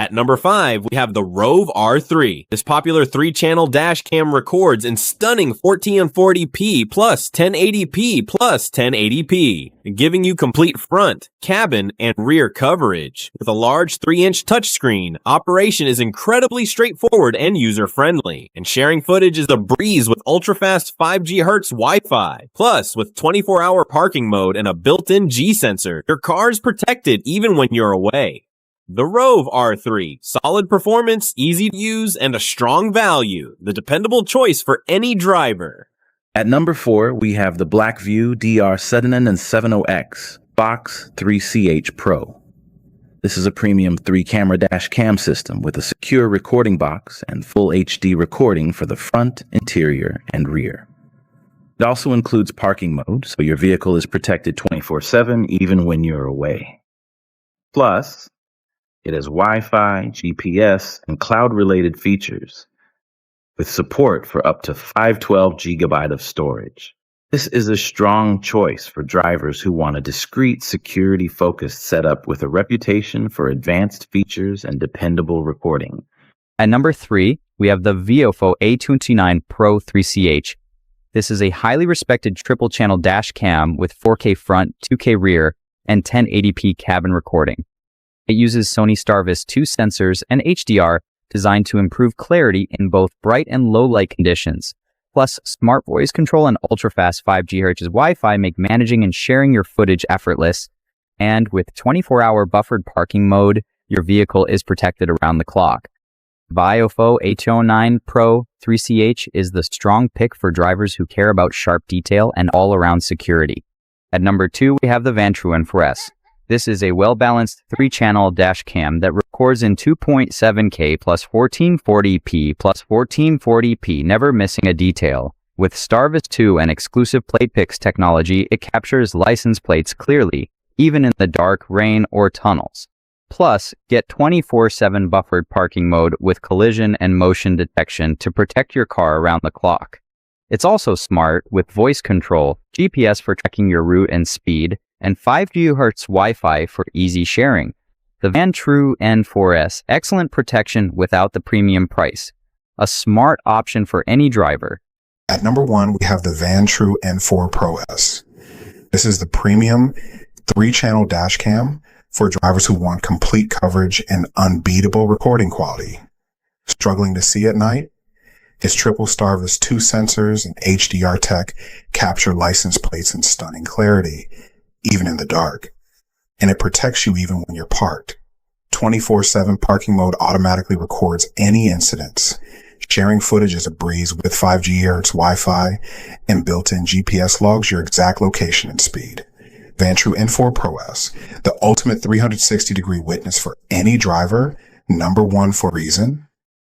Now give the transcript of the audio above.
At number 5, we have the ROVE R3. This popular 3-channel dash cam records in stunning 1440p plus 1080p plus 1080p, giving you complete front, cabin, and rear coverage. With a large 3-inch touchscreen, operation is incredibly straightforward and user-friendly, and sharing footage is a breeze with ultra-fast 5 GHz Wi-Fi. Plus, with 24-hour parking mode and a built-in G sensor, your car's protected even when you're away. The ROVE R3, solid performance, easy to use, and a strong value. The dependable choice for any driver. At number 4, we have the BlackVue DR770X Box-3CH Pro. This is a premium 3-camera dash cam system with a secure recording box and full HD recording for the front, interior, and rear. It also includes parking mode, so your vehicle is protected 24/7 even when you're away. Plus, it has Wi-Fi, GPS, and cloud-related features, with support for up to 512 GB of storage. This is a strong choice for drivers who want a discreet, security-focused setup with a reputation for advanced features and dependable recording. At number 3, we have the VIOFO A229 Pro 3CH. This is a highly respected triple-channel dash cam with 4K front, 2K rear, and 1080p cabin recording. It uses Sony STARVIS 2 sensors and HDR designed to improve clarity in both bright and low light conditions. Plus, smart voice control and ultra-fast 5 GHz Wi-Fi make managing and sharing your footage effortless. And with 24-hour buffered parking mode, your vehicle is protected around the clock. VIOFO A229 Pro 3CH is the strong pick for drivers who care about sharp detail and all-around security. At number 2, we have the Vantrue N4S. This is a well-balanced 3-channel dash cam that records in 2.7K plus 1440p plus 1440p, never missing a detail. With STARVIS 2 and exclusive plate pix technology, it captures license plates clearly, even in the dark, rain, or tunnels. Plus, get 24/7 buffered parking mode with collision and motion detection to protect your car around the clock. It's also smart with voice control, GPS for tracking your route and speed, and 5 GHz Wi-Fi for easy sharing. The Vantrue N4S, excellent protection without the premium price. A smart option for any driver. At number 1, we have the Vantrue N4 Pro S. This is the premium 3-channel dash cam for drivers who want complete coverage and unbeatable recording quality. Struggling to see at night? Its triple STARVIS 2 sensors and HDR tech capture license plates in stunning clarity, even in the dark. And it protects you even when you're parked. 24/7 parking mode automatically records any incidents. Sharing footage is a breeze with 5 GHz Wi-Fi, and built-in GPS logs your exact location and speed. Vantrue N4 Pro S, the ultimate 360-degree witness for any driver, number 1 for a reason.